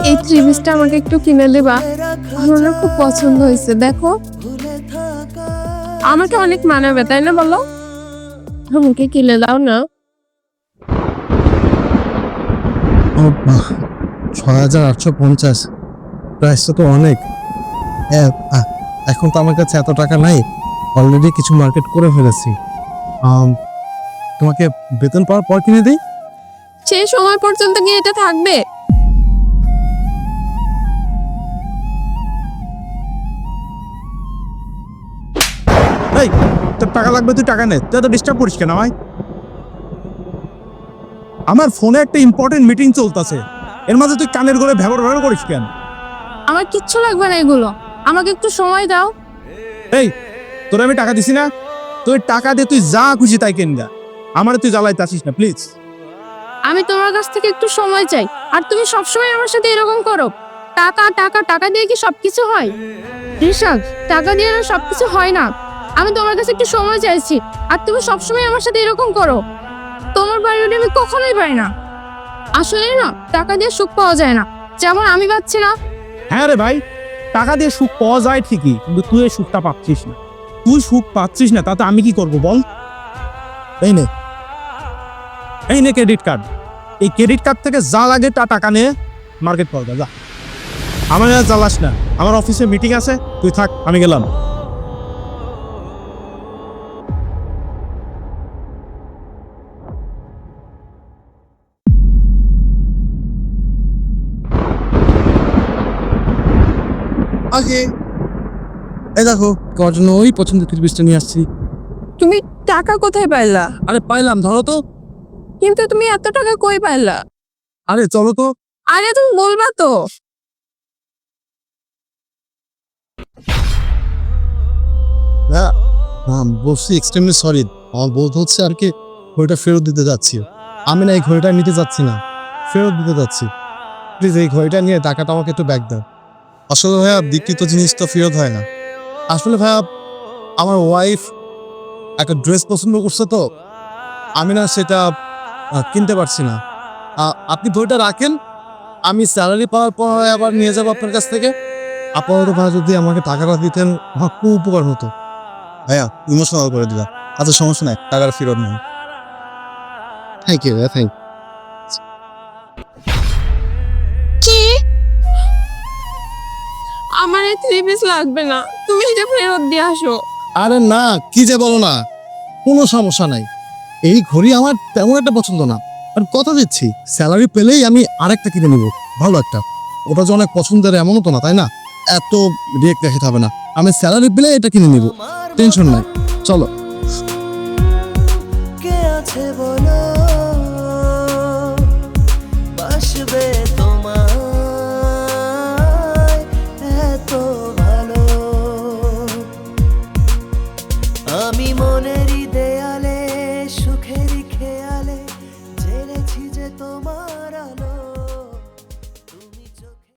এই থ্রি পিসটা আমাকে একটু কিনে দেবা, আমার না খুব পছন্দ হয়েছে। দেখো আমাকে অনেক মানাবে, তাই না বলো? আমাকে কিনে দাও না। ৬,৮৫০ প্রাইসটা তো অনেক। এখন তো আমার কাছে এত টাকা নাই, অলরেডি কিছু মার্কেট করে ফেলেছি। তোমাকে বেতন পাওয়ার পর কিনে দিই। সেই সময় পর্যন্ত কি এটা থাকবে? এই তোর টাকা লাগবে, তুই টাকা নে। তুই এত ডিস্টার্ব করিস কেন আমায়? আমার ফোনে একটা ইম্পর্টেন্ট মিটিং চলতেছে, এর মাঝে তুই কানের করে ভ্যাবর ভ্যাবর করিস কেন? আমার কিচ্ছু লাগবে না এগুলো, আমাকে একটু সময় দাও। এই তোর আমি টাকা দিছি না? তুই টাকা দিয়ে তুই যা খুশি তাই কেন গা, আমার তুই জ্বালাইতে আসিস না প্লিজ। আমি তোমার কাছ থেকে একটু সময় চাই, আর তুমি সবসময় আমার সাথে এরকম করো। টাকা টাকা টাকা দিয়ে কি সবকিছু হয়? ঋষাদ, টাকা দিয়ে না সবকিছু হয় না। আমি তোমার কাছে একটু সময় চাইছি, আর তুমি সবসময় আমার সাথে এরকম করো। তোমার বাড়িটা আমি কখনোই পাই না। আসলে না, টাকা দিয়ে সুখ পাওয়া যায় না, যেমন আমি পাচ্ছি না। হ্যাঁ রে ভাই, টাকা দিয়ে সুখ পাওয়া যায় ঠিকই, কিন্তু তুই এই সুখটা পাচ্ছিস না। তুই সুখ পাচ্ছিস না, তাতে আমি কি করব বল? এই নে, এই নে ক্রেডিট কার্ড। এই ক্রেডিট কার্ড থেকে যা লাগে তা টাকা নিয়ে মার্কেট করবে যা। আমার আর জ্বালাস না, আমার অফিসে মিটিং আছে, তুই থাক, আমি গেলাম। ওকে, এই দেখো তোমার জন্য ওই পছন্দের থ্রি পিসটা নিয়ে আসছি। তুমি টাকা কোথায় পাইলা? আরে পাইলাম, ধরো তো। কিন্তু তুমি এত টাকা কই পাইলা? আরে চলো তো। আরে তুমি বলবা তো। হ্যাঁ বলছি এক্সট্রিমলি সরি। আমার বলতে হচ্ছে আর কি, ঘড়িটা ফেরত দিতে যাচ্ছি। আমি না এই ঘড়িটা নিতে যাচ্ছি না, ফেরত দিতে যাচ্ছি। প্লিজ এই ঘড়িটা নিয়ে টাকাটা আমাকে একটু ব্যাক দাও। আসলে ভাইয়া বিক্রিত জিনিস তো ফেরত হয় না। আসলে ভাইয়া আমার ওয়াইফ একটা ড্রেস পছন্দ করছে, তো আমি না সেটা কিনতে পারছি না। আপনি ঘড়িটা রাখেন, আমি স্যালারি পাওয়ার পর আবার নিয়ে যাবো আপনার কাছ থেকে। আপাতত ভাই যদি আমাকে টাকাটা দিতেন আমার খুব উপকার হতো। ভাইয়া ইমোশনাল করে দিলাম। আচ্ছা সমস্যা নাই, টাকার ফেরত নেই। থ্যাংক ইউ ভাইয়া, থ্যাংক। কি? আমার এই থ্রি পিস লাগবে না, তুমি এটা ফেরত দিয়ে আসো। আরে না, কি যে বলো না, কোনো সমস্যা নাই। এই ঘড়ি আমার তেমন একটা পছন্দ না, আর কথা দিচ্ছি স্যালারি পেলেই আমি আরেকটা কিনে নিব, ভালো একটা। ওটা যে অনেক পছন্দের এমনও তো না, তাই না? এত রেট দেখাতে হবে না, আমি স্যালারি পেলে এটা কিনে নিব, টেনশন নাই। চলো। কে আছে বল